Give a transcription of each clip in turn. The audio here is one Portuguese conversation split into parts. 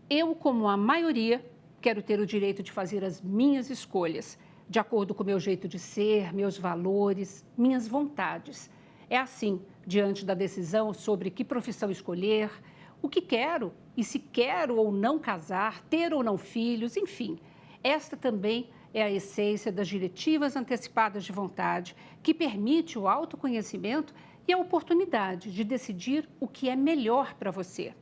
Eu, como a maioria, quero ter o direito de fazer as minhas escolhas, de acordo com o meu jeito de ser, meus valores, minhas vontades. É assim, diante da decisão sobre que profissão escolher, o que quero e se quero ou não casar, ter ou não filhos, enfim. Esta também é a essência das diretivas antecipadas de vontade, que permite o autoconhecimento e a oportunidade de decidir o que é melhor para você.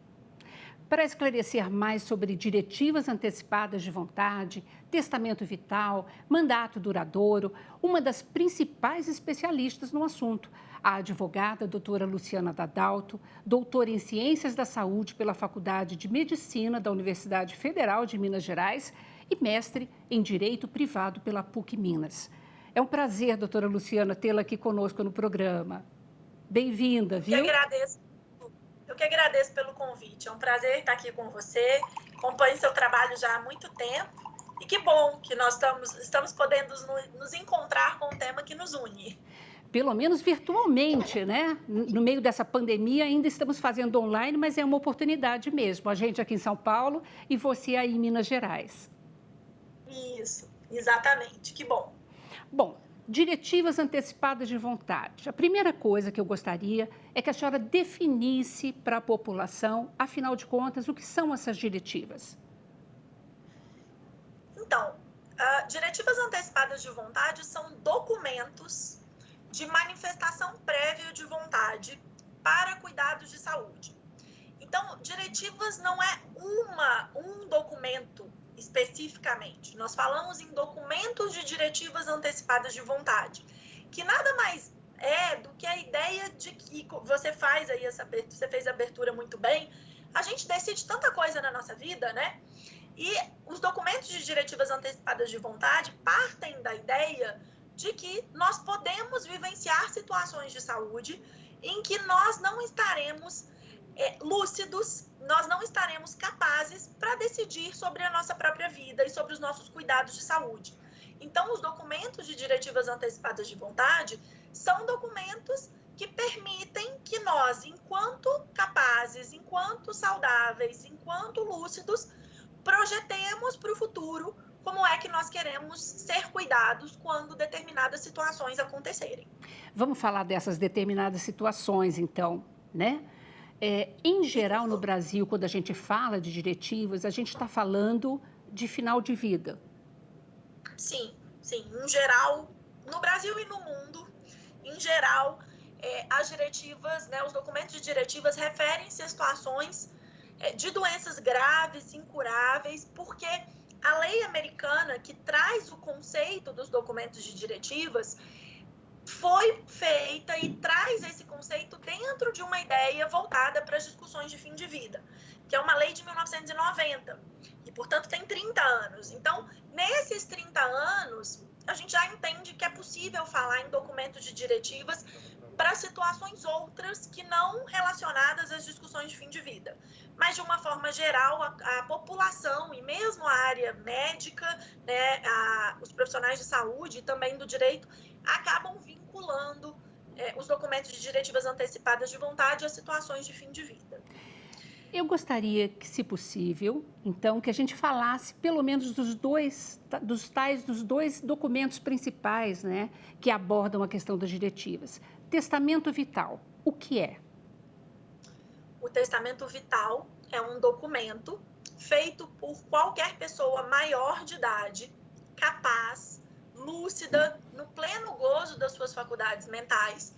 Para esclarecer mais sobre diretivas antecipadas de vontade, testamento vital, mandato duradouro, uma das principais especialistas no assunto, a advogada doutora Luciana Dadalto, doutora em Ciências da Saúde pela Faculdade de Medicina da Universidade Federal de Minas Gerais e mestre em Direito Privado pela PUC Minas. É um prazer, doutora Luciana, tê-la aqui conosco no programa. Bem-vinda, viu? Eu que agradeço pelo convite. É um prazer estar aqui com você. Acompanho seu trabalho já há muito tempo. E que bom que nós estamos podendo nos encontrar com um tema que nos une. Pelo menos virtualmente, né? No meio dessa pandemia, ainda estamos fazendo online, mas é uma oportunidade mesmo. A gente aqui em São Paulo e você aí em Minas Gerais. Isso, exatamente. Que bom. Bom, diretivas antecipadas de vontade. A primeira coisa que eu gostaria é que a senhora definisse para a população, afinal de contas, o que são essas diretivas. Então, diretivas antecipadas de vontade são documentos de manifestação prévia de vontade para cuidados de saúde. Então, diretivas não é um documento especificamente. Nós falamos em documentos de diretivas antecipadas de vontade, que nada mais é do que a ideia de que você faz aí você fez a abertura muito bem. A gente decide tanta coisa na nossa vida, né? E os documentos de diretivas antecipadas de vontade partem da ideia de que nós podemos vivenciar situações de saúde em que nós não estaremos lúcidos, nós não estaremos capazes para decidir sobre a nossa própria vida e sobre os nossos cuidados de saúde. Então, os documentos de diretivas antecipadas de vontade são documentos que permitem que nós, enquanto capazes, enquanto saudáveis, enquanto lúcidos, projetemos para o futuro como é que nós queremos ser cuidados quando determinadas situações acontecerem. Vamos falar dessas determinadas situações, então, né? Em geral, no Brasil, quando a gente fala de diretivas, a gente está falando de final de vida. Sim, em geral, no Brasil e no mundo, em geral, as diretivas, né, os documentos de diretivas referem-se a situações de doenças graves, incuráveis, porque a lei americana que traz o conceito dos documentos de diretivas foi feita e traz esse conceito dentro de uma ideia voltada para as discussões de fim de vida, que é uma lei de 1990, e, portanto, tem 30 anos. Então, nesses 30 anos, a gente já entende que é possível falar em documentos de diretivas para situações outras que não relacionadas às discussões de fim de vida. Mas, de uma forma geral, a população e mesmo a área médica, né, os profissionais de saúde e também do direito, acabam vinculando os documentos de diretivas antecipadas de vontade a situações de fim de vida. Eu gostaria que, se possível, então, que a gente falasse pelo menos dos dois documentos principais, né, que abordam a questão das diretivas. Testamento vital, o que é? O testamento vital é um documento feito por qualquer pessoa maior de idade, capaz, lúcida, no pleno gozo das suas faculdades mentais,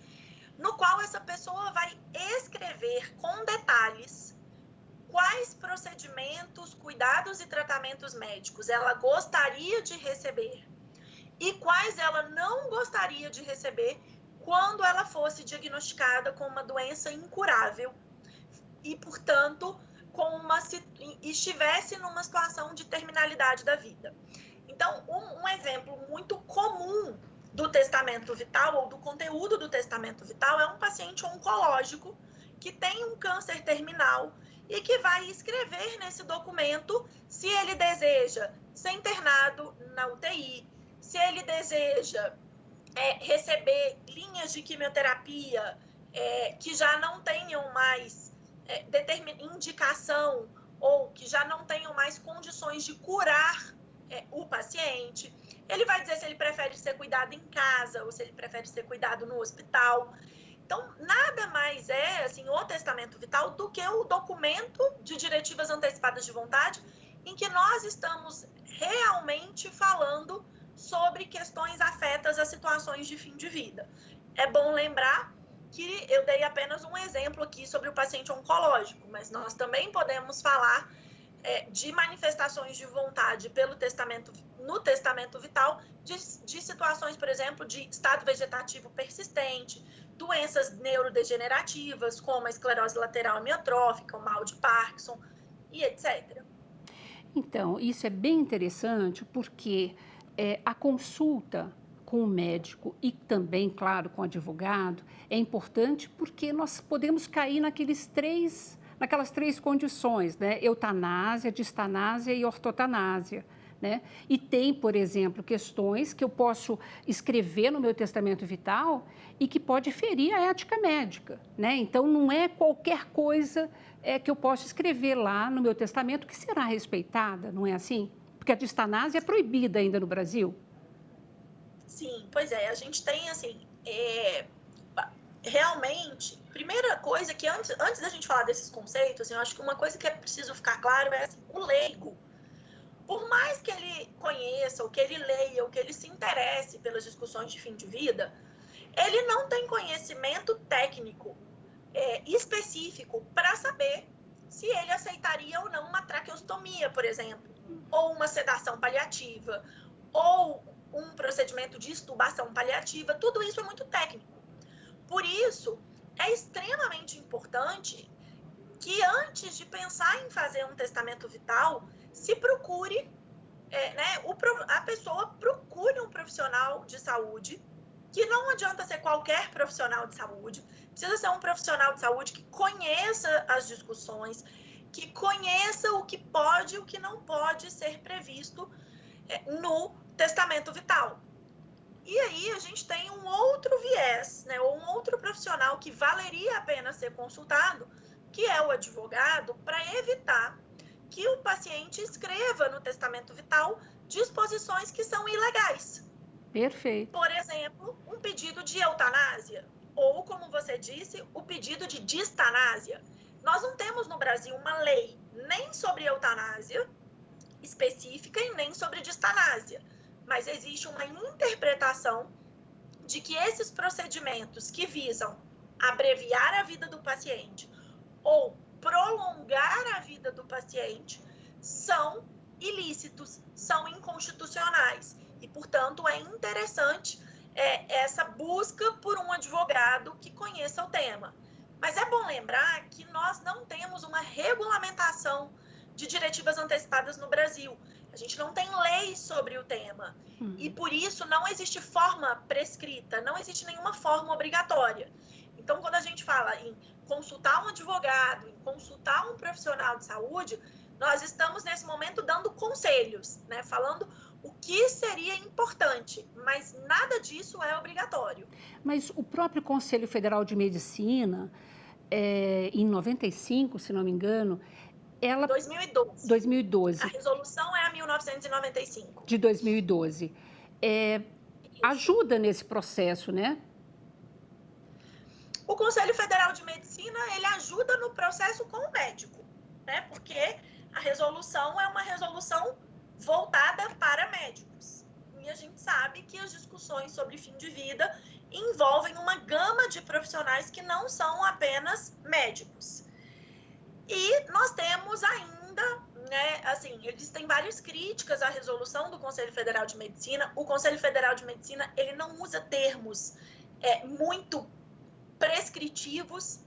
no qual essa pessoa vai escrever com detalhes quais procedimentos, cuidados e tratamentos médicos ela gostaria de receber e quais ela não gostaria de receber quando ela fosse diagnosticada com uma doença incurável e, portanto, estivesse numa situação de terminalidade da vida. Então, um exemplo muito comum do testamento vital ou do conteúdo do testamento vital é um paciente oncológico que tem um câncer terminal e que vai escrever nesse documento se ele deseja ser internado na UTI, se ele deseja receber linhas de quimioterapia que já não tenham mais indicação ou que que já não tenham mais condições de curar o paciente. Ele vai dizer se ele prefere ser cuidado em casa ou se ele prefere ser cuidado no hospital. Então, nada mais é, assim, o testamento vital do que o documento de diretivas antecipadas de vontade em que nós estamos realmente falando sobre questões afetas a situações de fim de vida. É bom lembrar que eu dei apenas um exemplo aqui sobre o paciente oncológico, mas nós também podemos falar de manifestações de vontade no testamento vital, de situações, por exemplo, de estado vegetativo persistente, doenças neurodegenerativas, como a esclerose lateral amiotrófica, o mal de Parkinson e etc. Então, isso é bem interessante porque a consulta com o médico e também, claro, com o advogado é importante porque nós podemos cair naquelas três condições, né? Eutanásia, distanásia e ortotanásia. Né? E tem, por exemplo, questões que eu posso escrever no meu testamento vital e que pode ferir a ética médica. Né? Então, não é qualquer coisa que eu posso escrever lá no meu testamento que será respeitada, não é assim? Porque a distanásia é proibida ainda no Brasil. Sim, pois é, a gente tem, assim, realmente, primeira coisa que antes da gente falar desses conceitos, assim, eu acho que uma coisa que é preciso ficar claro é, assim, o leigo, por mais que ele conheça, ou que ele leia, ou que ele se interesse pelas discussões de fim de vida, ele não tem conhecimento técnico específico para saber se ele aceitaria ou não uma traqueostomia, por exemplo, ou uma sedação paliativa, ou um procedimento de extubação paliativa. Tudo isso é muito técnico. Por isso, é extremamente importante que antes de pensar em fazer um testamento vital, se procure, a pessoa procure um profissional de saúde, que não adianta ser qualquer profissional de saúde, precisa ser um profissional de saúde que conheça as discussões, que conheça o que pode e o que não pode ser previsto no testamento vital. E aí a gente tem um outro viés, né, ou um outro profissional que valeria a pena ser consultado, que é o advogado, para evitar que o paciente escreva no testamento vital disposições que são ilegais. Perfeito. Por exemplo, um pedido de eutanásia, ou, como você disse, o pedido de distanásia. Nós não temos no Brasil uma lei nem sobre eutanásia específica e nem sobre distanásia, mas existe uma interpretação de que esses procedimentos que visam abreviar a vida do paciente ou prolongar a vida do paciente são ilícitos, são inconstitucionais e, portanto, é interessante essa busca por um advogado que conheça o tema. Mas é bom lembrar que nós não temos uma regulamentação de diretivas antecipadas no Brasil. A gente não tem lei sobre o tema. E, por isso, não existe forma prescrita, não existe nenhuma forma obrigatória. Então, quando a gente fala em consultar um advogado, em consultar um profissional de saúde, nós estamos, nesse momento, dando conselhos, né? Falando o que seria importante, mas nada disso é obrigatório. Mas o próprio Conselho Federal de Medicina, em 95, se não me engano, 2012. A resolução é a 1995. De 2012. Ajuda nesse processo, né? O Conselho Federal de Medicina, ele ajuda no processo com o médico, né? Porque a resolução é uma resolução voltada para médicos. E a gente sabe que as discussões sobre fim de vida envolvem uma gama de profissionais que não são apenas médicos. E nós temos ainda, né, assim, eles têm várias críticas à resolução do Conselho Federal de Medicina. O Conselho Federal de Medicina, ele não usa termos muito prescritivos,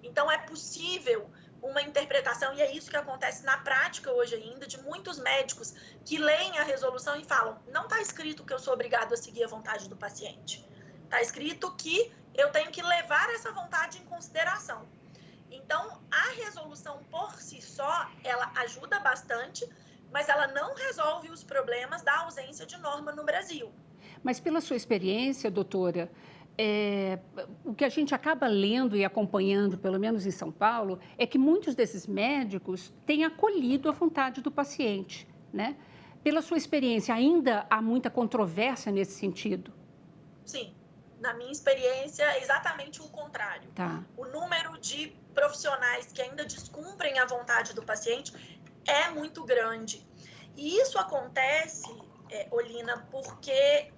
então é possível uma interpretação, e é isso que acontece na prática hoje ainda, de muitos médicos que leem a resolução e falam, não está escrito que eu sou obrigado a seguir a vontade do paciente, está escrito que eu tenho que levar essa vontade em consideração. Então, a resolução por si só, ela ajuda bastante, mas ela não resolve os problemas da ausência de norma no Brasil. Mas pela sua experiência, doutora, o que a gente acaba lendo e acompanhando, pelo menos em São Paulo, é que muitos desses médicos têm acolhido a vontade do paciente, né? Pela sua experiência, ainda há muita controvérsia nesse sentido? Sim, na minha experiência é exatamente o contrário. Tá. O número de profissionais que ainda descumprem a vontade do paciente é muito grande. E isso acontece, Olina, porque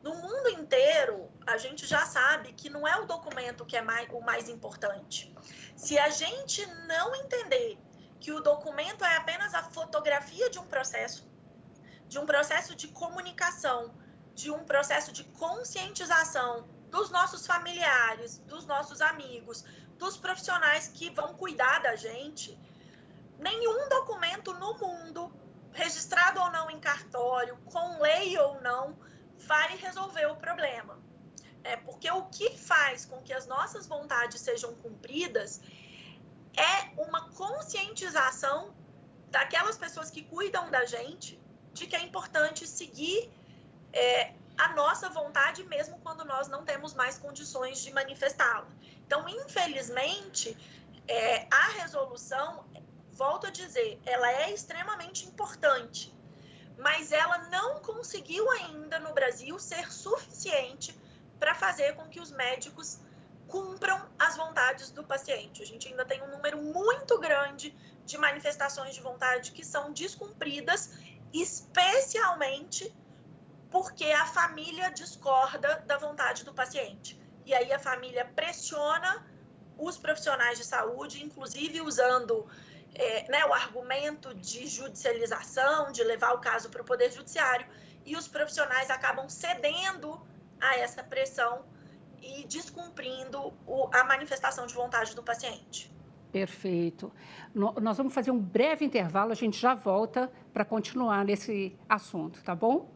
no mundo inteiro a gente já sabe que não é o documento que é o mais importante. Se a gente não entender que o documento é apenas a fotografia de um processo de comunicação, de um processo de conscientização dos nossos familiares, dos nossos amigos, dos profissionais que vão cuidar da gente, nenhum documento no mundo, registrado ou não em cartório, com lei ou não, vai resolver o problema. Porque o que faz com que as nossas vontades sejam cumpridas é uma conscientização daquelas pessoas que cuidam da gente de que é importante seguir a nossa vontade mesmo quando nós não temos mais condições de manifestá-la. Então, infelizmente, a resolução, volto a dizer, ela é extremamente importante, mas ela não conseguiu ainda no Brasil ser suficiente para fazer com que os médicos cumpram as vontades do paciente. A gente ainda tem um número muito grande de manifestações de vontade que são descumpridas, especialmente porque a família discorda da vontade do paciente. E aí a família pressiona os profissionais de saúde, inclusive usando o argumento de judicialização, de levar o caso para o Poder Judiciário, e os profissionais acabam cedendo a essa pressão e descumprindo a manifestação de vontade do paciente. Perfeito. Nós vamos fazer um breve intervalo, a gente já volta para continuar nesse assunto, tá bom?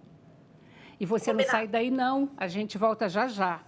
E você não sai daí não, a gente volta já já.